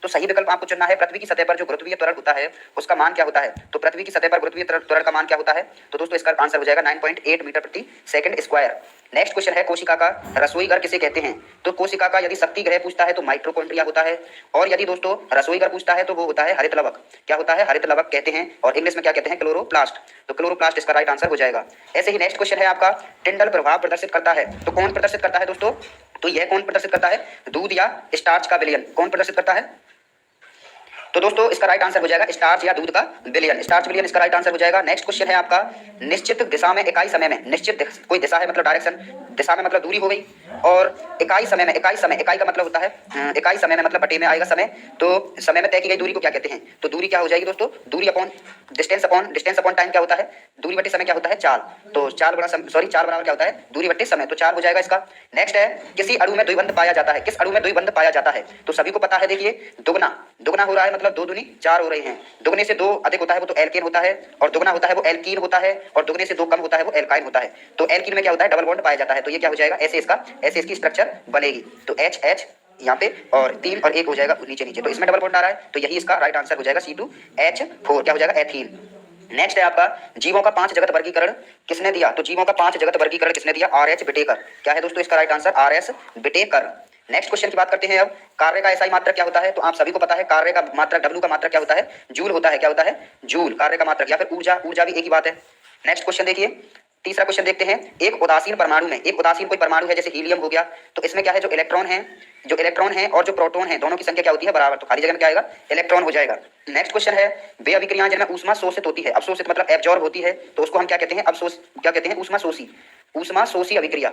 तो सही विकल्प आपको चुनना है पृथ्वी की सतह पर जो गुरुत्वीय त्वरण होता है उसका मान क्या होता है। तो पृथ्वी की सतह पर गुरुत्वीय त्वरण का मान क्या होता है। तो दोस्तों इसका आंसर हो जाएगा 9.8 मीटर प्रति सेकंड स्क्वायर। नेक्स्ट क्वेश्चन है कोशिका का रसोई घर किसे कहते हैं। तो कोशिका का यदि शक्ति ग्रह पूछता है तो माइटोकॉन्ड्रिया होता है, और यदि दोस्तों रसोई घर पूछता है तो वो होता है हरित लवक। क्या होता है, हरित लवक कहते हैं, और इंग्लिश में क्या कहते हैं, क्लोरोप्लास्ट। तो क्लोरोप्लास्ट इसका राइट आंसर हो जाएगा। ऐसे ही नेक्स्ट क्वेश्चन है आपका टिंडल प्रभाव प्रदर्शित करता है। तो कौन प्रदर्शित करता है दोस्तों। तो यह कौन प्रदर्शित करता है, दूध या स्टार्च का विलयन कौन प्रदर्शित करता है। तो दोस्तों इसका राइट आंसर हो जाएगा स्टार्च या दूध का विलयन, स्टार्च विलयन इसका राइट आंसर हो जाएगा। नेक्स्ट क्वेश्चन है आपका निश्चित दिशा में इकाई समय में, निश्चित कोई दिशा है मतलब डायरेक्शन, दिशा में मतलब दूरी हो गई, और इकाई समय में, इकाई समय, इकाई का मतलब होता है इकाई समय में मतलब बटे में आएगा समय। तो समय में तय की गई दूरी को क्या कहते हैं। तो दूरी क्या हो जाएगी दोस्तों, दूरी अपॉन डिस्टेंस अपॉन टाइम क्या होता है, दूरी बटे समय क्या होता है, चाल। तो चाल बराबर क्या होता है, दूरी बटे समय, तो चाल हो जाएगा इसका। नेक्स्ट है किसी अणु में द्विबंध पाया जाता है, किस अणु में द्विबंध पाया जाता है। तो सभी को पता है, देखिए दुगना, दुगना हो रहा है मतलब दो दूनी चार हो रही हैं, दुगने से दो अधिक होता है वो तो एल्केन होता है, और दुगना होता है वो एल्कीन होता है, और दुगने से दो कम होता है वो एल्काइन होता है। तो एल्कीन में क्या होता है, डबल बॉन्ड पाया जाता है। तो ये क्या हो जाएगा, ऐसे इसकी स्ट्रक्चर बनेगी। तो एच एच यहाँ पे और 3 और 1 हो जाएगा नीचे नीचे, तो इसमें डबल बॉन्ड आ रहा है, तो यही इसका राइट आंसर हो जाएगा C2H4 क्या हो जाएगा, एथीन। नेक्स्ट है आपका जीवों का 5 जगत वर्गीकरण किसने दिया। तो जीवों का 5 जगत वर्गीकरण किसने दिया, R.H. बिटेकर। क्या है दोस्तों इसका राइट आंसर, R.S. बिटेकर। नेक्स्ट क्वेश्चन की बात करते हैं अब, कार्य का एसआई मात्रक क्या होता है। तो आप सभी को पता है कार्य का मात्रक W का मात्रक क्या होता है, जूल होता है। क्या होता है, जूल कार्य का मात्रक, या फिर ऊर्जा, ऊर्जा भी एक ही बात है। नेक्स्ट क्वेश्चन देखिए, तीसरा क्वेश्चन देखते हैं, एक उदासीन परमाणु में, एक उदासीन कोई परमाणु है जैसे हीलियम हो गया, तो इसमें क्या है, जो इलेक्ट्रॉन है और जो प्रोटॉन है दोनों की संख्या क्या होती है, बराबर। तो खाली जगह में क्या आएगा, इलेक्ट्रॉन हो जाएगा। नेक्स्ट क्वेश्चन है वे अभिक्रियाएं जिनमें ऊष्मा शोषित होती है, अवशोषित मतलब एब्जॉर्ब होती है, तो उसको हम क्या कहते हैं, क्या कहते हैं, ऊष्मा शोषी अभिक्रिया।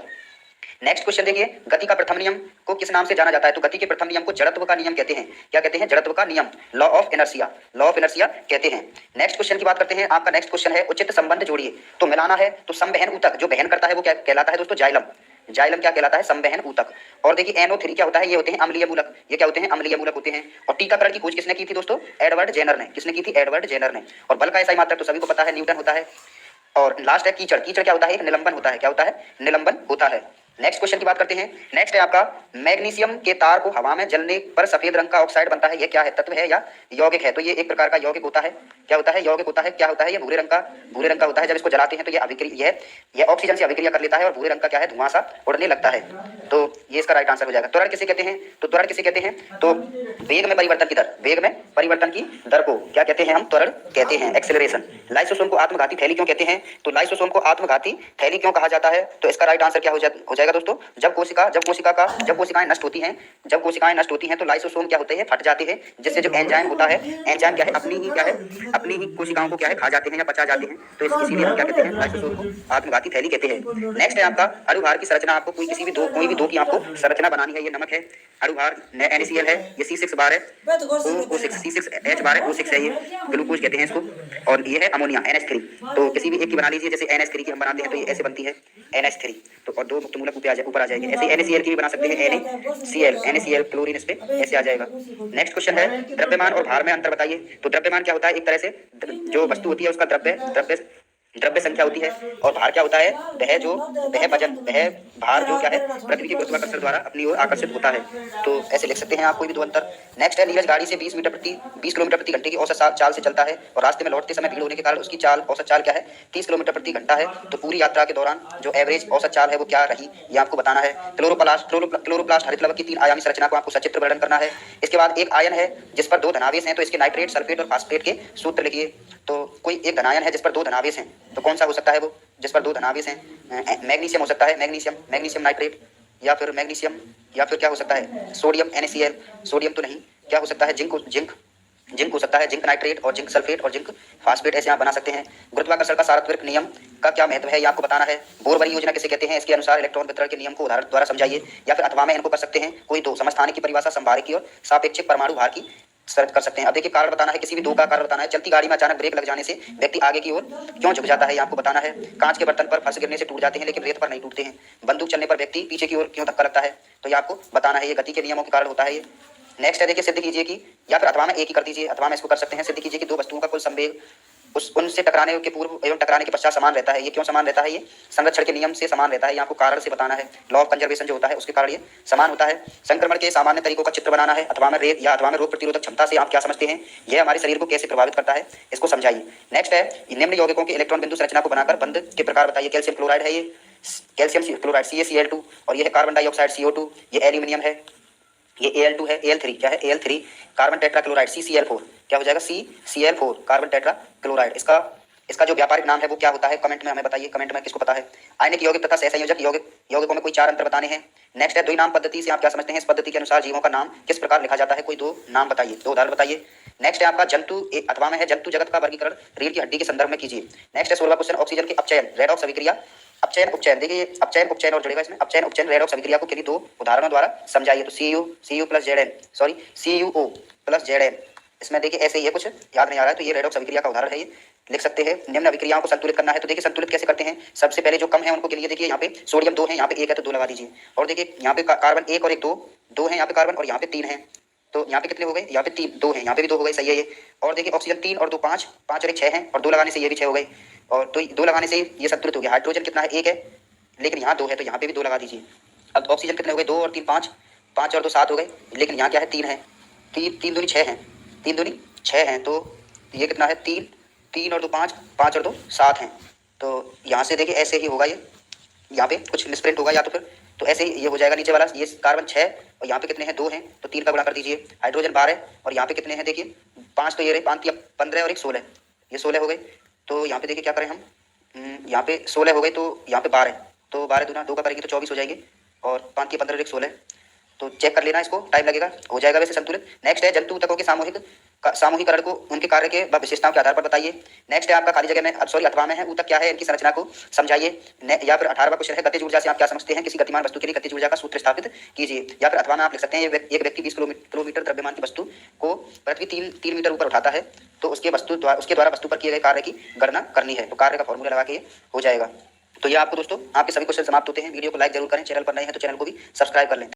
नेक्स्ट क्वेश्चन देखिए, गति का प्रथम नियम को किस नाम से जाना जाता है। तो गति के प्रथम नियम को जड़त्व का नियम कहते हैं। क्या कहते हैं, जड़त्व का नियम, लॉ ऑफ इनर्शिया कहते हैं। नेक्स्ट क्वेश्चन की बात करते हैं, आपका नेक्स्ट क्वेश्चन है उचित संबंध जोड़िए। तो मिलाना है, तो संवहन ऊतक जो बहन करता है वो क्या कहलाता है दोस्तों, जाइलम। जाइलम क्या कहलाता है, संवहन ऊतक। और देखिए NO3 क्या होता है, ये होते हैं अम्लीय मूलक, ये क्या होते हैं, अम्लीय मूलक होते हैं। और टीकाकरण की खोज किसने की थी दोस्तों, एडवर्ड जेनर ने। किसने की थी, एडवर्ड जेनर ने। और बल का एसआई मात्रक तो सभी को पता है, न्यूटन होता है। और लास्ट है कीचड़, कीचड़ क्या होता है, एक निलंबन होता है। क्या होता है, निलंबन होता है। नेक्स्ट क्वेश्चन की बात करते हैं, नेक्स्ट है आपका मैग्नीशियम के तार को हवा में जलने पर सफेद रंग का ऑक्साइड बनता है, ये क्या है, तत्व है या यौगिक है। तो ये एक प्रकार का यौगिक होता है। क्या होता है, यौगिक होता है। क्या होता है, ये भूरे रंग का होता है। जब इसको जलाते हैं तो ये अभिक्रिया, ये ऑक्सीजन से अभिक्रिया कर लेता है और भूरे रंग का क्या है, धुआं सा उड़ने लगता है। तो ये इसका राइट आंसर हो जाएगा। त्वरण किसे कहते हैं। तो त्वरण किसे कहते हैं, तो वेग में परिवर्तन की दर, वेग में परिवर्तन की दर को क्या कहते हैं, हम त्वरण कहते हैं, एक्सेलरेशन। लाइसोसोम को आत्मघाती थैली क्यों कहते हैं। तो लाइसोसोम को आत्मघाती थैली क्यों कहा जाता है। तो इसका राइट आंसर क्या हो जाएगा दोस्तों, जब कोशिकाएं नष्ट होती हैं तो लाइसोसोम क्या होते हैं, फट जाते हैं, जिससे जो एंजाइम होता है, एंजाइम क्या है, अपनी ही कोशिकाओं को क्या है, खा जाते हैं या पचा जाते हैं। तो इसीलिए हम क्या कहते हैं, लाइसोसोम को आत्मघाती थैली कहते हैं। नेक्स्ट है आपका अणुभार की संरचना। आपको कोई भी दो की आपको संरचना बनानी है। ये नमक है, अणुभार NaCl है, ये C6 बार है, O6 C6H बार है, O6 है, ये ग्लूकोज कहते हैं इसको। और ये है अमोनिया NH3। तो किसी भी एक की बना लीजिए, जैसे NH3 की हम बनाते हैं तो ये ऐसे बनती है NH3। तो और दो मुक्त मूलक ऊपर आ जाएंगे। ऐसे NaCl की भी बना सकते हैं, NaCl क्लोरीन, इस पे ऐसे आ जाएगा। नेक्स्ट क्वेश्चन है द्रव्यमान और भार में अंतर बताइए। तो द्रव्यमान क्या होता है, एक तरह से जो वस्तु होती है उसका द्रव्य संख्या होती है, और भार क्या होता है, वह भार जो क्या है, पृथ्वी के गुरुत्वाकर्षण द्वारा अपनी ओर आकर्षित होता है। तो ऐसे लिख सकते हैं आप कोई भी दो अंतर। नेक्स्ट है नीरज गाड़ी से 20 किलोमीटर प्रति घंटे की औसत चाल से चलता है, और रास्ते में लौटते समय भीड़ होने के कारण उसकी औसत चाल क्या है, 30 किलोमीटर प्रति घंटा है। तो पूरी यात्रा के दौरान जो एवरेज औसत चाल है वो क्या रही, ये आपको बताना है। क्लोरोप्लास्ट हरित लवक की 3 आयामी संरचना को आपको सचित्र वर्णन करना है। इसके बाद एक आयन है जिस पर 2 धनावेश हैं, तो इसके नाइट्रेट, सल्फेट और फास्फेट के सूत्र लिखिए। तो कोई एक धनायन है जिस पर 2 धनावेश हैं, तो कौन सा हो सकता है वो, जिस पर 2 धनावेश हैं। मैग्नीशियम हो सकता है, मैग्नीशियम नाइट्रेट, या फिर मैग्नीशियम, या फिर क्या हो सकता है, सोडियम NaCl, सोडियम तो नहीं, क्या हो सकता है, जिंक हो सकता है, जिंक नाइट्रेट और जिंक सल्फेट और जिंक फास्फेट, ऐसे आप बना सकते हैं। गुरुत्वाकर्षण का सार्वत्रिक नियम का क्या महत्व है, ये आपको बताना है। बोर योजना किसे कहते हैं, इसके अनुसार इलेक्ट्रॉन वितरण के नियम को उदाहरण द्वारा समझाइए, या फिर अथवा में इनको कर सकते हैं कोई दो। समस्थानिक की परिभाषा संभारिक की और सापेक्षिक परमाणु भार की सर्च कर सकते हैं। अब देखिए कारण बताना है, किसी भी दो का कारण बताना है। चलती गाड़ी में अचानक ब्रेक लग जाने से व्यक्ति आगे की ओर क्यों झुक जाता है, ये आपको बताना है। कांच के बर्तन पर फंस गिरने से टूट जाते हैं लेकिन रेत पर नहीं टूटते हैं। बंदूक चलने पर व्यक्ति पीछे की ओर क्यों धक्का लगता है, तो ये आपको बताना है, ये गति के नियमों के कारण होता है ये। नेक्स्ट है देखिए, सिद्ध कीजिए कि, या फिर अथवा में एक ही कर दीजिए, अथवा में इसको कर सकते हैं। सिद्ध कीजिए कि दो वस्तुओं का कुल संवेग उस उनसे टकराने के पूर्व एवं टकराने के पश्चात समान रहता है। ये क्यों समान रहता है? ये संरक्षण के नियम से समान रहता है। ये आपको कारण से बताना है। लॉ ऑफ कंजर्वेशन जो होता है उसके कारण ये समान होता है। संक्रमण के सामान्य तरीकों का चित्र बनाना है। अथवा में रेत या अथवा में रोग प्रतिरोधक क्षमता से आप क्या समझते हैं? यह हमारे शरीर को कैसे प्रभावित करता है, इसको समझाइए। नेक्स्ट है निम्न यौगिकों के इलेक्ट्रॉन बिंदु संरचना को बनाकर बंध के प्रकार बताइए। कैल्शियम क्लोराइड है, ये कैल्शियम क्लोराइड CaCl2, और ये है कार्बन डाइऑक्साइड CO2, ये एल्यूमिनियम है, ये Al2 है, Al3 क्या है? Al3 carbon tetra chloride CCl4 क्या हो जाएगा? CCl4 carbon tetra chloride. इसका जो व्यापारिक नाम है वो क्या होता है? कमेंट में हमें बताइए। कमेंट में किसको पता है? आयनिक यौगिक तथा सहसंयोजक यौगिकों में कोई 4 अंतर बताने हैं। नेक्स्ट है द्विनाम पद्धति से आप क्या समझते हैं? इस पद्धति के अनुसार जीवों का नाम किस प्रकार लिखा जाता है? कोई 2 नाम बताइए, 2 उदाहरण बताइए। नेक्स्ट है आपका जंतु अथवा में है जंतु जगत का वर्गीकरण रीढ़ की हड्डी के संदर्भ में कीजिए। नेक्स्ट है 16वां क्वेश्चन ऑक्सीजन के अपचयन रेडॉक्स अभिक्रिया। अपचयन उपचयन, देखिए अपचयन उपचयन और जुड़ेगा इसमें। अपचयन उपचयन रेडॉक्स अभिक्रिया को किन्हीं 2 उदाहरणों द्वारा समझाइए। तो CuO प्लस Zn, इसमें देखिए ऐसे ही है, कुछ याद नहीं आ रहा है तो ये रेडॉक्स अभिक्रिया का उदाहरण है। ये लिख सकते हैं। निम्न अभिक्रियाओं को संतुलित करना है। तो देखिए संतुलित कैसे करते हैं? सबसे पहले जो कम है उनको गिनिए। देखिए यहाँ पे सोडियम 2 है, यहाँ पे 1 है तो 2 लगा दीजिए। और देखिए यहाँ पे कार्बन 1 और 1 2 है यहाँ पे कार्बन, और यहाँ पे 3 है तो यहाँ पे कितने हो गए? यहाँ पे 3 2 है, यहाँ पे भी 2 हो गए, सही है ये। और देखिए ऑक्सीजन 3 और 2 5 और 1 6 है, और 2 लगाने से ये भी 6 हो गए, और तो 2 लगाने से ये संतुलित हो गया। हाइड्रोजन कितना है? 1 है, लेकिन यहाँ 2 है तो यहाँ पे भी 2 लगा दीजिए। अब ऑक्सीजन कितने हो गए? 2 और 3 5 5 और 2 7 हो गए, लेकिन यहाँ क्या है? 3 है, 3 दूनी 6 है, 3 दूनी 6 है, तो ये कितना है? 3 और 2 5 5 और 2 7 हैं। तो यहाँ से देखिए ऐसे ही होगा, ये यहाँ पे कुछ मिसप्रिंट होगा या तो फिर, तो ऐसे ही ये हो जाएगा नीचे वाला। ये कार्बन 6 और यहाँ पे कितने हैं? 2 हैं, तो 3 का गुणा कर दीजिए। हाइड्रोजन 12 और यहाँ पे कितने हैं? देखिए 5 तो ये रहे, 5 15 और 1 16, ये 16 हो गए। तो यहाँ पे देखिए क्या करें हम, यहाँ पे 16 हो गए तो यहाँ पे 12, तो 12 दूना 2 का करेंगे तो 24 हो जाएंगे, और 5 15 और 1 16, तो चेक कर लेना, इसको टाइम लगेगा, हो जाएगा वैसे संतुलित। नेक्स्ट है जंतु ऊतकों के सामूहिकरण को उनके कार्य के व विशेषताओं के आधार पर बताइए। नेक्स्ट है आपका खाली जगह में अथवा में है ऊतक क्या है, इनकी संरचना को समझाइए। या फिर 18वां क्वेश्चन है गतिज ऊर्जा से आप क्या समझते हैं? किसी गतिमान वस्तु के लिए गतिज ऊर्जा का सूत्र स्थापित कीजिए। या फिर अथवा में आप लिख सकते हैं एक व्यक्ति 20 किलोमीटर द्रव्यमान की वस्तु को पृथ्वी 3 मीटर ऊपर उठाता है, तो उसके द्वारा वस्तु पर किए गए कार्य की गणना करनी है। तो कार्य का फॉर्मूला लगा के हो जाएगा। तो ये आपको दोस्तों आपके सभी क्वेश्चन समाप्त होते हैं। वीडियो को लाइक जरूर करें, चैनल पर नए हैं तो चैनल को भी सब्सक्राइब कर लें।